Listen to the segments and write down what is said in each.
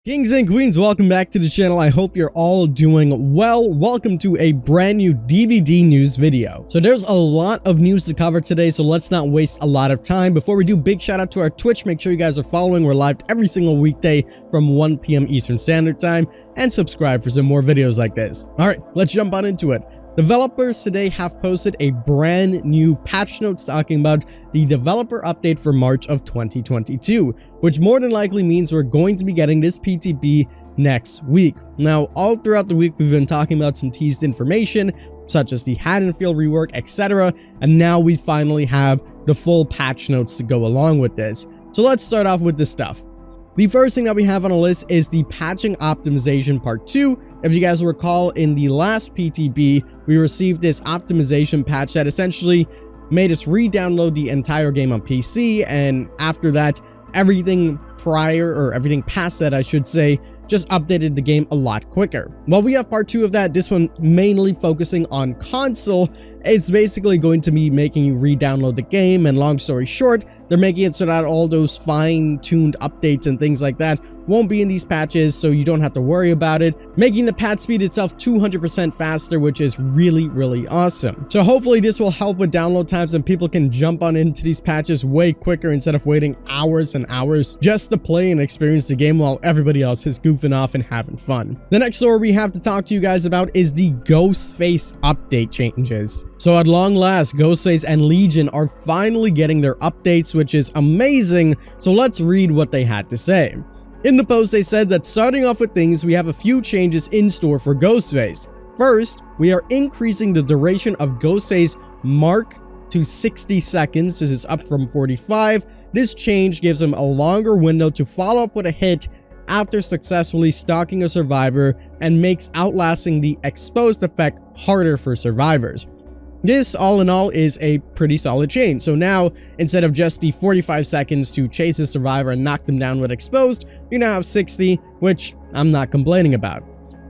Kings and queens, welcome back to the channel. I hope you're all doing well. Welcome to a brand new DBD news video. So there's a lot of news to cover today, so let's not waste a lot of time. Before we do, big shout out to our Twitch. Make sure you guys are following. We're live every single weekday from 1 p.m. Eastern Standard Time, and subscribe for some more videos like this. All right, let's jump on into it. Developers today have posted a brand new patch notes talking about the developer update for March of 2022, which more than likely means we're going to be getting this PTB next week. Now, all throughout the week, we've been talking about some teased information, such as the Haddonfield Rework, etc. And now we finally have the full patch notes to go along with this. So let's start off with this stuff. The first thing that we have on the list is the patching optimization part 2. If you guys recall, in the last PTB, we received this optimization patch that essentially made us re-download the entire game on PC, and after that, everything past that, I should say, just updated the game a lot quicker. Well, we have part 2 of that, this one mainly focusing on console. It's basically going to be making you re-download the game, and long story short, they're making it so that all those fine-tuned updates and things like that won't be in these patches, so you don't have to worry about it, making the patch speed itself 200% faster, which is really awesome. So hopefully this will help with download times and people can jump on into these patches way quicker instead of waiting hours and hours just to play and experience the game while everybody else is goofing off and having fun. The next story we have to talk to you guys about is the Ghostface update changes. So at long last, Ghostface and Legion are finally getting their updates, which is amazing. So let's read what they had to say. In the post, they said that starting off with things, we have a few changes in store for Ghostface. First, we are increasing the duration of Ghostface mark to 60 seconds. This is up from 45. This change gives him a longer window to follow up with a hit after successfully stalking a survivor and makes outlasting the exposed effect harder for survivors. This, all in all, is a pretty solid change. So now, instead of just the 45 seconds to chase a survivor and knock them down with exposed, you now have 60, which I'm not complaining about.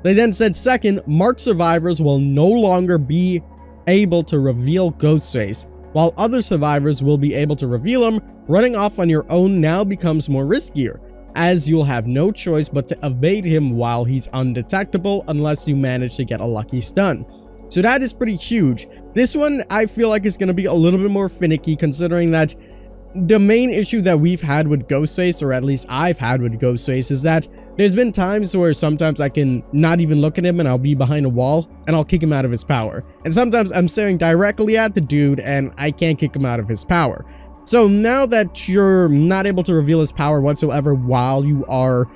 They then said, second, marked survivors will no longer be able to reveal Ghostface, while other survivors will be able to reveal him. Running off on your own now becomes more riskier, as you'll have no choice but to evade him while he's undetectable unless you manage to get a lucky stun. So that is pretty huge. This one, I feel like, is going to be a little bit more finicky, considering that the main issue that we've had with Ghostface, or at least I've had with Ghostface, is that there's been times where sometimes I can not even look at him and I'll be behind a wall and I'll kick him out of his power. And sometimes I'm staring directly at the dude and I can't kick him out of his power. So now that you're not able to reveal his power whatsoever while you are,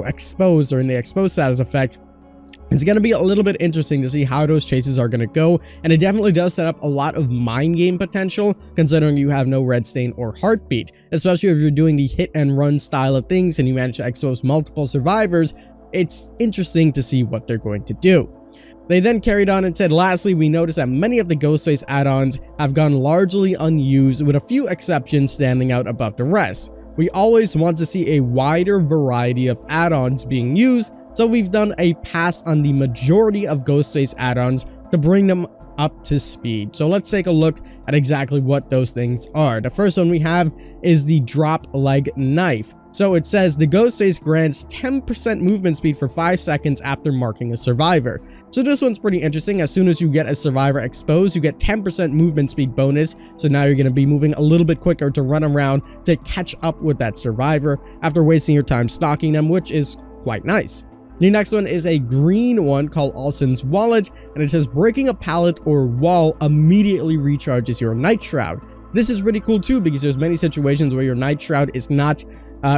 exposed or in the exposed status effect, it's going to be a little bit interesting to see how those chases are going to go, and it definitely does set up a lot of mind game potential, considering you have no red stain or heartbeat, especially if you're doing the hit and run style of things and you manage to expose multiple survivors. It's interesting to see what they're going to do. They then carried on and said, lastly, we noticed that many of the Ghostface add-ons have gone largely unused, with a few exceptions standing out above the rest. We always want to see a wider variety of add-ons being used, so we've done a pass on the majority of Ghostface add-ons to bring them up to speed. So let's take a look at exactly what those things are. The first one we have is the drop leg knife. So it says the Ghostface grants 10% movement speed for 5 seconds after marking a survivor. So this one's pretty interesting. As soon as you get a survivor exposed, you get 10% movement speed bonus. So now you're going to be moving a little bit quicker to run around to catch up with that survivor after wasting your time stalking them, which is quite nice. The next one is a green one called Alson's Wallet, and it says breaking a pallet or wall immediately recharges your Night Shroud. This is really cool too, because there's many situations where your Night Shroud is not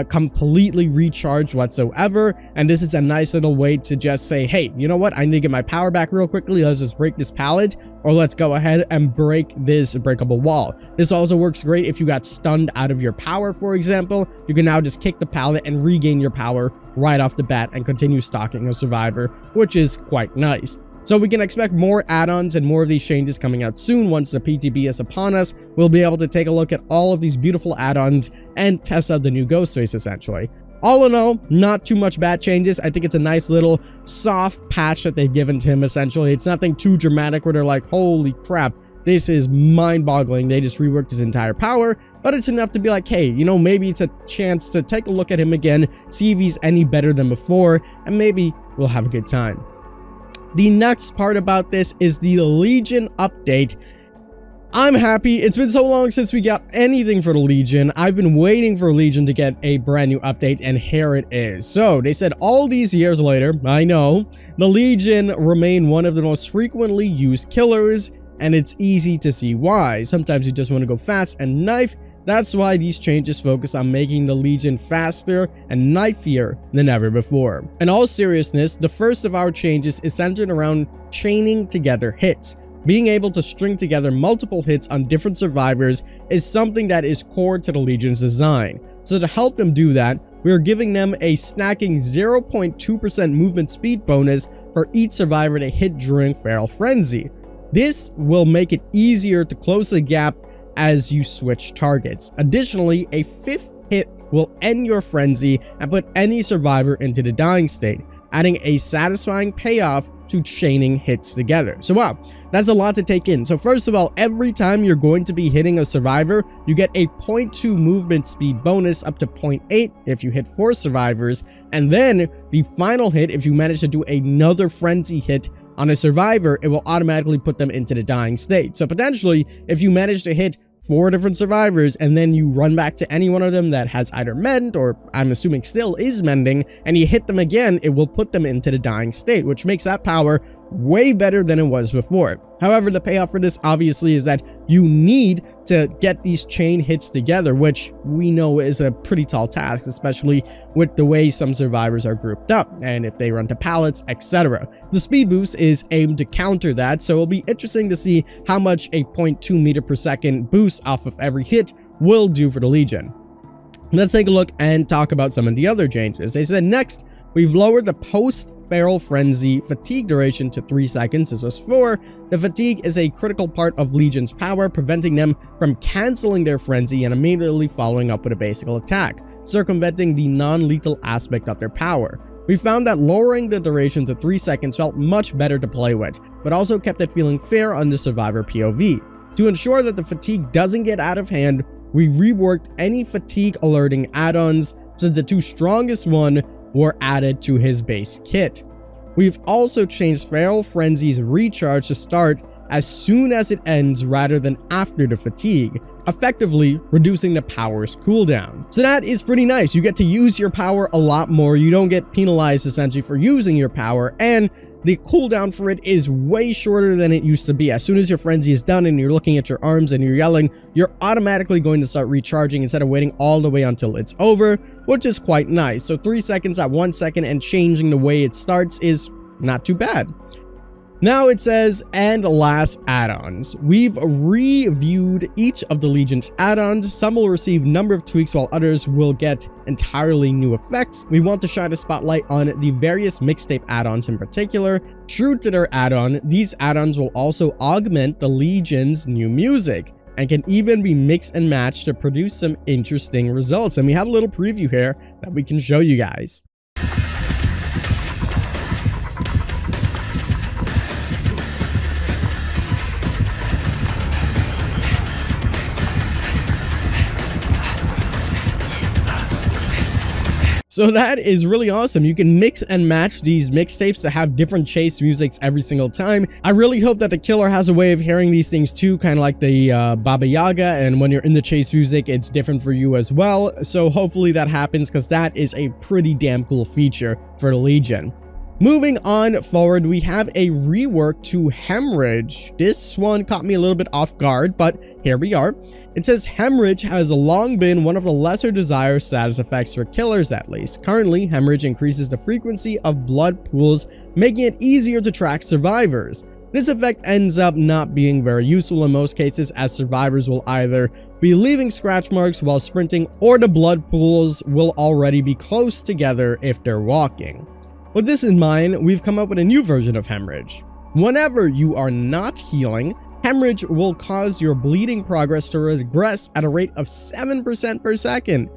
completely recharged whatsoever, and this is a nice little way to just say, hey, you know what, I need to get my power back real quickly, let's just break this pallet, or let's go ahead and break this breakable wall. This also works great if you got stunned out of your power, for example. You can now just kick the pallet and regain your power right off the bat and continue stalking a survivor, which is quite nice. So we can expect more add-ons and more of these changes coming out soon. Once the PTB is upon us, we'll be able to take a look at all of these beautiful add-ons and test out the new Ghostface, essentially. All in all, not too much bad changes. I think it's a nice little soft patch that they've given to him, essentially. It's nothing too dramatic where they're like, holy crap, this is mind-boggling. They just reworked his entire power, but it's enough to be like, hey, you know, maybe it's a chance to take a look at him again, see if he's any better than before, and maybe we'll have a good time. The next part about this is the Legion update. I'm happy. It's been so long since we got anything for the Legion. I've been waiting for Legion to get a brand new update, and here it is. So they said all these years later, I know, the Legion remain one of the most frequently used killers, and it's easy to see why. Sometimes you just want to go fast and knife. That's why these changes focus on making the Legion faster and knifier than ever before. In all seriousness, the first of our changes is centered around chaining together hits. Being able to string together multiple hits on different survivors is something that is core to the Legion's design. So to help them do that, we are giving them a snacking 0.2% movement speed bonus for each survivor to hit during Feral Frenzy. This will make it easier to close the gap as you switch targets. Additionally, a 5th hit will end your frenzy and put any survivor into the dying state, adding a satisfying payoff to chaining hits together. So wow, that's a lot to take in. So first of all, every time you're going to be hitting a survivor, you get a 0.2 movement speed bonus up to 0.8 if you hit 4 survivors, and then the final hit, if you manage to do another frenzy hit on a survivor, it will automatically put them into the dying state. So potentially, if you manage to hit 4 different survivors and then you run back to any one of them that has either mend, or I'm assuming still is mending, and you hit them again, it will put them into the dying state, which makes that power way better than it was before. However, the payoff for this obviously is that you need to get these chain hits together, which we know is a pretty tall task, especially with the way some survivors are grouped up and if they run to pallets, etc. The speed boost is aimed to counter that, so it'll be interesting to see how much a 0.2 meter per second boost off of every hit will do for the Legion. Let's take a look and talk about some of the other changes. They said next, we've lowered the post-Feral Frenzy fatigue duration to 3 seconds. This was 4. The fatigue is a critical part of Legion's power, preventing them from canceling their frenzy and immediately following up with a basic attack, circumventing the non-lethal aspect of their power. We found that lowering the duration to 3 seconds felt much better to play with, but also kept it feeling fair on the survivor POV. To ensure that the fatigue doesn't get out of hand, we reworked any fatigue alerting add-ons, since the 2 strongest one were added to his base kit. We've also changed Feral Frenzy's recharge to start as soon as it ends rather than after the fatigue, effectively reducing the power's cooldown. So that is pretty nice. You get to use your power a lot more. You don't get penalized essentially for using your power, and the cooldown for it is way shorter than it used to be. As soon as your frenzy is done and you're looking at your arms and you're yelling, you're automatically going to start recharging instead of waiting all the way until it's over, which is quite nice. So 3 seconds at 1 second and changing the way it starts is not too bad. Now it says, and last add-ons. We've reviewed each of the Legion's add-ons. Some will receive a number of tweaks while others will get entirely new effects. We want to shine a spotlight on the various mixtape add-ons in particular. True to their add-on, these add-ons will also augment the Legion's new music and can even be mixed and matched to produce some interesting results. And we have a little preview here that we can show you guys. So that is really awesome. You can mix and match these mixtapes to have different chase musics every single time. I really hope that the killer has a way of hearing these things too, kind of like the Baba Yaga, and when you're in the chase music, it's different for you as well. So hopefully that happens, because that is a pretty damn cool feature for the Legion. Moving on forward, we have a rework to Hemorrhage. This one caught me a little bit off guard, but here we are. It says Hemorrhage has long been one of the lesser desired status effects for killers, at least. Currently, Hemorrhage increases the frequency of blood pools, making it easier to track survivors. This effect ends up not being very useful in most cases, as survivors will either be leaving scratch marks while sprinting, or the blood pools will already be close together if they're walking. With this in mind, we've come up with a new version of Hemorrhage. Whenever you are not healing, Hemorrhage will cause your bleeding progress to regress at a rate of 7% per second.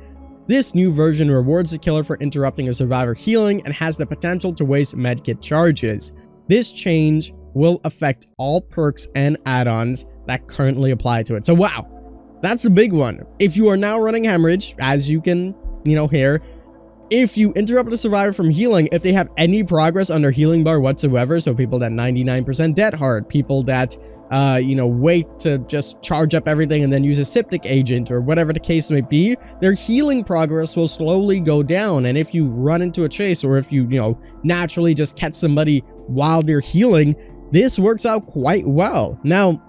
This new version rewards the killer for interrupting a survivor healing and has the potential to waste medkit charges. This change will affect all perks and add-ons, that currently apply to it. So wow, that's a big one. If you are now running Hemorrhage, as you can, hear, if you interrupt a survivor from healing, if they have any progress on their healing bar whatsoever, so people that 99% dead hard, people that, wait to just charge up everything and then use a septic agent or whatever the case may be, their healing progress will slowly go down. And if you run into a chase, or if you, naturally just catch somebody while they're healing, this works out quite well. Now,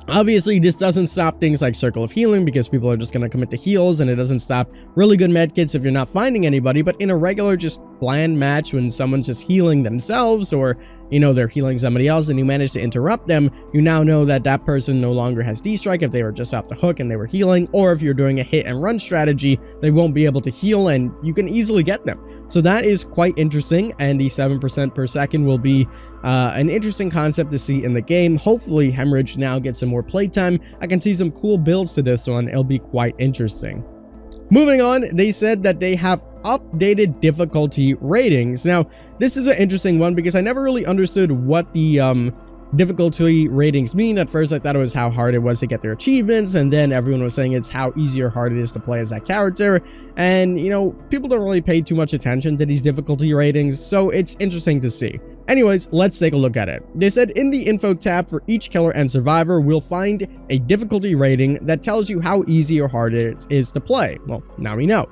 obviously, this doesn't stop things like Circle of Healing, because people are just going to commit to heals, and it doesn't stop really good medkits if you're not finding anybody. But in a regular, just bland match, when someone's just healing themselves, or, they're healing somebody else and you manage to interrupt them, you now know that that person no longer has D-Strike if they were just off the hook and they were healing, or if you're doing a hit and run strategy, they won't be able to heal and you can easily get them. So that is quite interesting, and the 7% per second will be an interesting concept to see in the game. Hopefully, Hemorrhage now gets some more playtime. I can see some cool builds to this one. It'll be quite interesting. Moving on, they said that they have updated difficulty ratings. Now, this is an interesting one because I never really understood what the difficulty ratings mean. At first, I thought it was how hard it was to get their achievements, and then everyone was saying it's how easy or hard it is to play as that character. And, people don't really pay too much attention to these difficulty ratings, so it's interesting to see. Anyways, let's take a look at it. They said in the info tab for each killer and survivor, we'll find a difficulty rating that tells you how easy or hard it is to play. Well, now we know.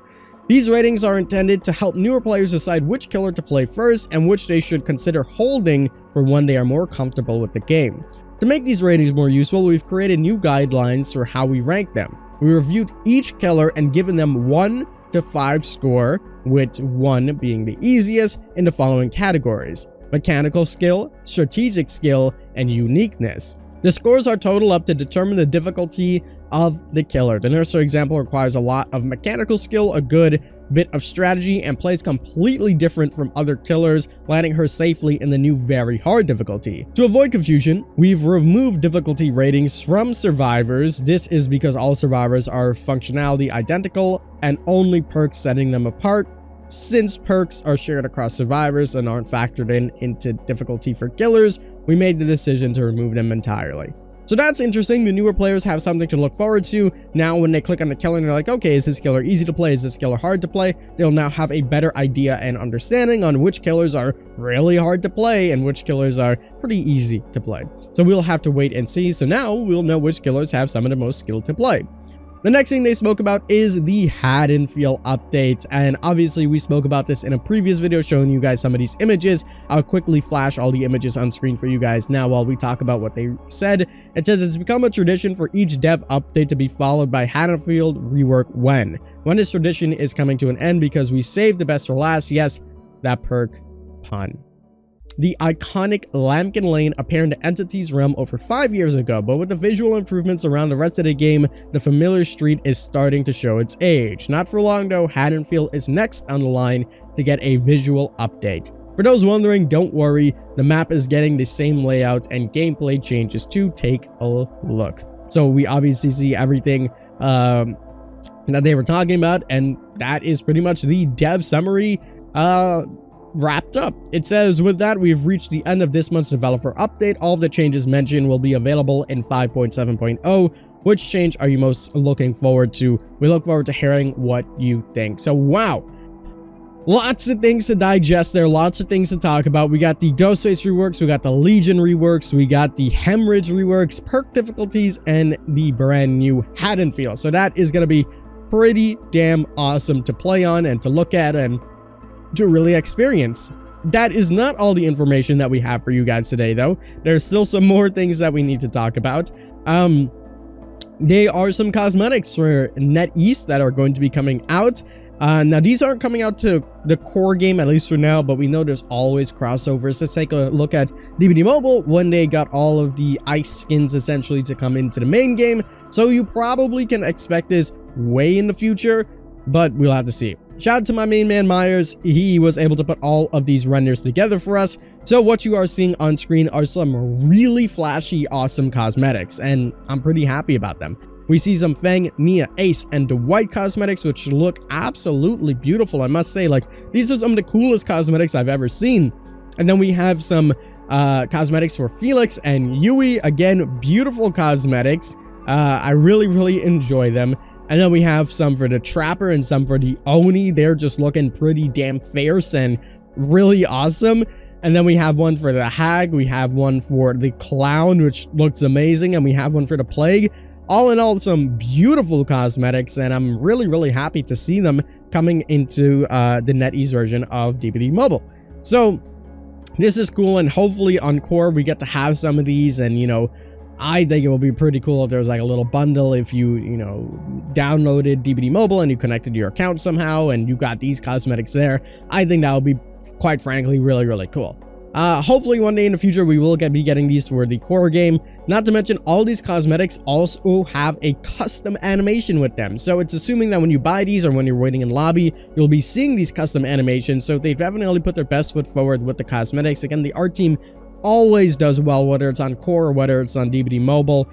These ratings are intended to help newer players decide which killer to play first and which they should consider holding for when they are more comfortable with the game. To make these ratings more useful, we've created new guidelines for how we rank them. We reviewed each killer and given them 1 to 5 score, with 1 being the easiest, in the following categories: mechanical skill, strategic skill, and uniqueness. The scores are total up to determine the difficulty of the killer. The nurse, for example, requires a lot of mechanical skill, a good bit of strategy, and plays completely different from other killers, landing her safely in the new very hard difficulty. To avoid confusion, we've removed difficulty ratings from survivors. This is because all survivors are functionality identical and only perks setting them apart. Since perks are shared across survivors and aren't factored into difficulty for killers, we made the decision to remove them entirely. So that's interesting. The newer players have something to look forward to. Now, when they click on the killer and they're like, okay, is this killer easy to play? Is this killer hard to play? They'll now have a better idea and understanding on which killers are really hard to play and which killers are pretty easy to play. So we'll have to wait and see. So now we'll know which killers have some of the most skill to play. The next thing they spoke about is the Haddonfield update, and obviously we spoke about this in a previous video showing you guys some of these images. I'll quickly flash all the images on screen for you guys now while we talk about what they said. It says it's become a tradition for each dev update to be followed by Haddonfield Rework when this tradition is coming to an end because we saved the best for last. Yes, that perk pun. The iconic Lambkin Lane appeared in the Entity's realm over 5 years ago, but with the visual improvements around the rest of the game, the familiar street is starting to show its age. Not for long though, Haddonfield is next on the line to get a visual update. For those wondering, don't worry, the map is getting the same layout and gameplay changes too. Take a look. So we obviously see everything that they were talking about, and that is pretty much the dev summary wrapped up. It says, with that, we've reached the end of this month's developer update. All of the changes mentioned will be available in 5.7.0. Which change are you most looking forward to? We look forward to hearing what you think. So wow, lots of things to digest there, lots of things to talk about. We got the Ghostface reworks, we got the Legion reworks, we got the Hemorrhage reworks, perk difficulties, and the brand new Haddonfield. So that is going to be pretty damn awesome to play on and to look at and to really experience. That is not all the information that we have for you guys today though. There's still some more things that we need to talk about. There are some cosmetics for NetEast that are going to be coming out. Now these aren't coming out to the core game, at least for now, but we know there's always crossovers. Let's take a look at DBD Mobile when they got all of the ice skins essentially to come into the main game. So you probably can expect this way in the future, but we'll have to see. Shout out to my main man Myers. He was able to put all of these renders together for us. So what you are seeing on screen are some really flashy, awesome cosmetics, and I'm pretty happy about them. We see some Fang, Nia, Ace, and Dwight cosmetics, which look absolutely beautiful. I must say, like, these are some of the coolest cosmetics I've ever seen. And then we have some cosmetics for Felix and Yui. Again, beautiful cosmetics. I really enjoy them. And then we have some for the Trapper and some for the Oni. They're just looking pretty damn fierce and really awesome. And then we have one for the Hag. We have one for the Clown, which looks amazing. And we have one for the Plague. All in all, some beautiful cosmetics. And I'm really happy to see them coming into the NetEase version of DBD Mobile. So this is cool. And hopefully on Core, we get to have some of these. And, you know, I think it will be pretty cool if there's like a little bundle if you downloaded DBD Mobile and you connected your account somehow and you got these cosmetics there. I think that would be, quite frankly, really cool. Hopefully one day in the future we will be getting these for the core game. Not to mention all these cosmetics also have a custom animation with them. So it's assuming that when you buy these or when you're waiting in lobby, you'll be seeing these custom animations. So they've definitely put their best foot forward with the cosmetics. Again, the art team always does well, whether it's on core or whether it's on DBD Mobile.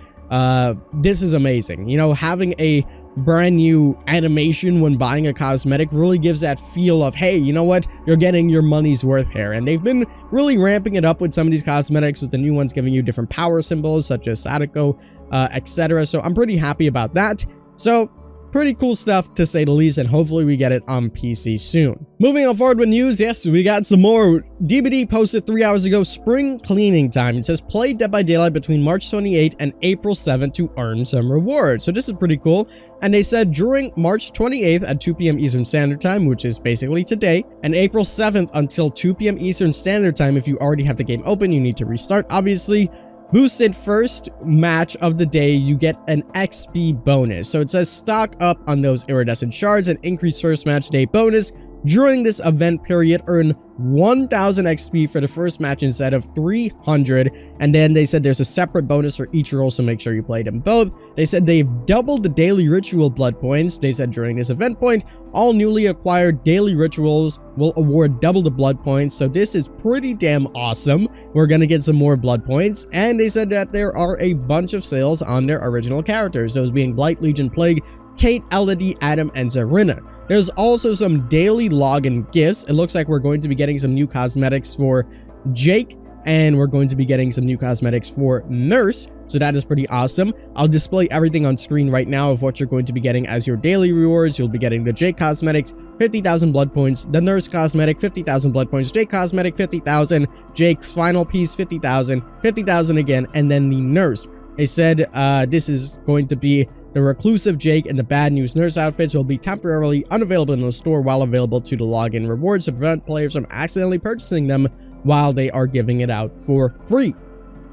This is amazing. You know, having a brand new animation when buying a cosmetic really gives that feel of, hey, you know what, you're getting your money's worth here. And they've been really ramping it up with some of these cosmetics, with the new ones giving you different power symbols such as Sadako, etc. So I'm pretty happy about that. So pretty cool stuff, to say the least, and hopefully we get it on PC soon. Moving on forward with news, yes, we got some more. DBD posted 3 hours ago, spring cleaning time. It says play Dead by Daylight between March 28th and April 7th to earn some rewards. So this is pretty cool. And they said during March 28th at 2 p.m. Eastern Standard Time, which is basically today, and April 7th until 2 p.m. Eastern Standard Time, if you already have the game open, you need to restart, obviously. Boosted first match of the day, you get an XP bonus. So it says stock up on those iridescent shards and increase first match day bonus. During this event period, earn 1000 XP for the first match instead of 300. And then they said there's a separate bonus for each role, so make sure you play them both. They said they've doubled the daily ritual blood points. They said during this event point, all newly acquired daily rituals will award double the blood points. So this is pretty damn awesome. We're gonna get some more blood points. And they said that there are a bunch of sales on their original characters, those being Blight, Legion, Plague, Kate, Elodie, Adam, and Zarina. There's also some daily login gifts. It looks like we're going to be getting some new cosmetics for Jake, and we're going to be getting some new cosmetics for Nurse. So that is pretty awesome. I'll display everything on screen right now of what you're going to be getting as your daily rewards. You'll be getting the Jake cosmetics, 50,000 blood points, the Nurse cosmetic, 50,000 blood points, Jake cosmetic, 50,000, Jake final piece, 50,000, 50,000 again, and then the Nurse. They said this is going to be the Reclusive Jake and the Bad News Nurse outfits will be temporarily unavailable in the store while available to the login rewards to prevent players from accidentally purchasing them while they are giving it out for free.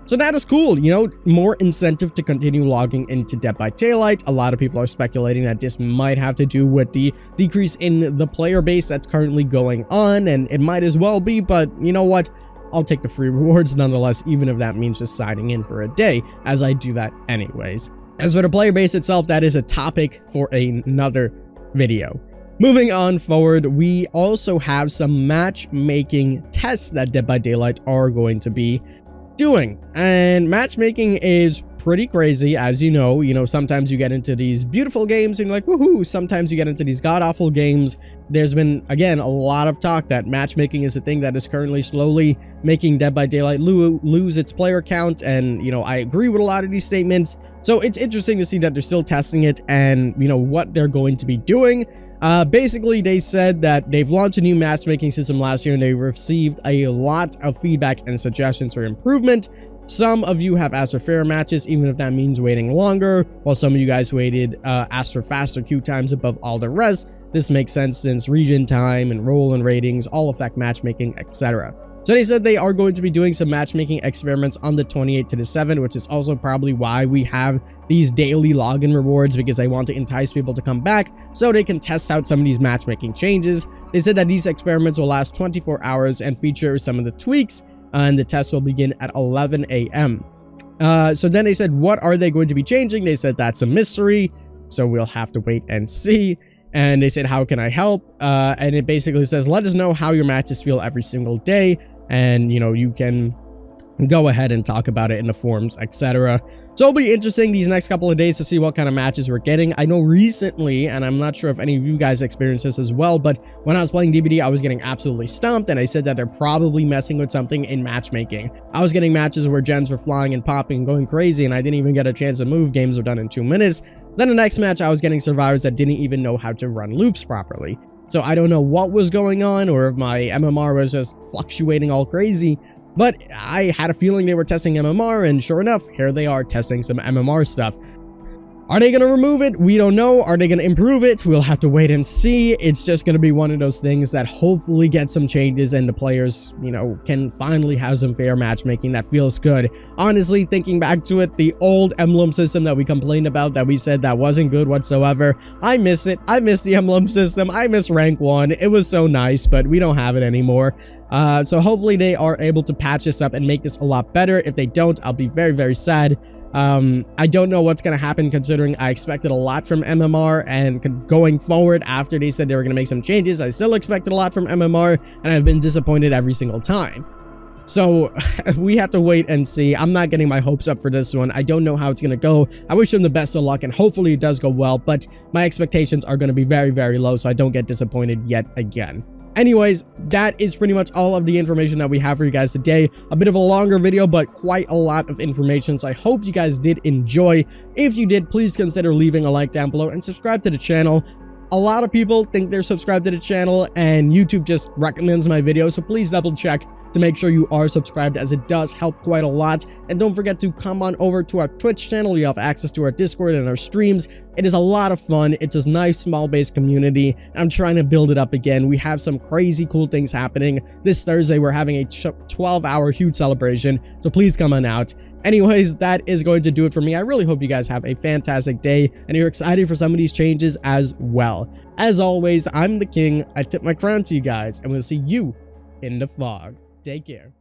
So that is cool, you know, more incentive to continue logging into Dead by Daylight. A lot of people are speculating that this might have to do with the decrease in the player base that's currently going on, and it might as well be, but you know what? I'll take the free rewards nonetheless, even if that means just signing in for a day, as I do that anyways. As for the player base itself, that is a topic for another video. Moving on forward, we also have some matchmaking tests that Dead by Daylight are going to be doing. And matchmaking is pretty crazy, as you know, sometimes you get into these beautiful games and you're like, woohoo, sometimes you get into these god-awful games. There's been, again, a lot of talk that matchmaking is a thing that is currently slowly making Dead by Daylight lose its player count, and, I agree with a lot of these statements. So it's interesting to see that they're still testing it and, what they're going to be doing. Basically, they said that they've launched a new matchmaking system last year and they received a lot of feedback and suggestions for improvement. Some of you have asked for fairer matches, even if that means waiting longer, while some of you guys asked for faster queue times above all the rest. This makes sense since region time and role and ratings all affect matchmaking, etc. So they said they are going to be doing some matchmaking experiments on the 28th to the 7th, which is also probably why we have these daily login rewards, because they want to entice people to come back so they can test out some of these matchmaking changes. They said that these experiments will last 24 hours and feature some of the tweaks, and the test will begin at 11 a.m. So then they said, what are they going to be changing? They said that's a mystery, so we'll have to wait and see. And they said, how can I help? And it basically says, let us know how your matches feel every single day. And, you can go ahead and talk about it in the forums, etc. So it'll be interesting these next couple of days to see what kind of matches we're getting. I know recently, and I'm not sure if any of you guys experienced this as well, but when I was playing DBD, I was getting absolutely stumped, and I said that they're probably messing with something in matchmaking. I was getting matches where gens were flying and popping and going crazy, and I didn't even get a chance to move. Games were done in 2 minutes. Then the next match, I was getting survivors that didn't even know how to run loops properly. So I don't know what was going on, or if my MMR was just fluctuating all crazy, but I had a feeling they were testing MMR, and sure enough, here they are testing some MMR stuff. Are they going to remove it? We don't know. Are they going to improve it? We'll have to wait and see. It's just going to be one of those things that hopefully get some changes and the players, you know, can finally have some fair matchmaking that feels good. Honestly, thinking back to it, the old emblem system that we complained about, that we said that wasn't good whatsoever, I miss it. I miss the emblem system. I miss rank 1. It was so nice, but we don't have it anymore. So hopefully they are able to patch this up and make this a lot better. If they don't, I'll be very, very sad. I don't know what's going to happen, considering I expected a lot from MMR, and going forward after they said they were going to make some changes, I still expected a lot from MMR, and I've been disappointed every single time. So we have to wait and see. I'm not getting my hopes up for this one. I don't know how it's going to go. I wish them the best of luck, and hopefully it does go well, but my expectations are going to be very, very low, so I don't get disappointed yet again. Anyways, that is pretty much all of the information that we have for you guys today. A bit of a longer video, but quite a lot of information, so I hope you guys did enjoy. If you did, please consider leaving a like down below and subscribe to the channel. A lot of people think they're subscribed to the channel, and YouTube just recommends my videos, so please double check to make sure you are subscribed, as it does help quite a lot. And don't forget to come on over to our Twitch channel. You have access to our Discord and our streams. It is a lot of fun. It's a nice small base community. I'm trying to build it up again. We have some crazy cool things happening. This Thursday we're having a 12-hour huge celebration, so please come on out. Anyways, that is going to do it for me. I really hope you guys have a fantastic day and you're excited for some of these changes as well. As always, I'm the king. I tip my crown to you guys, and we'll see you in the fog. Take care.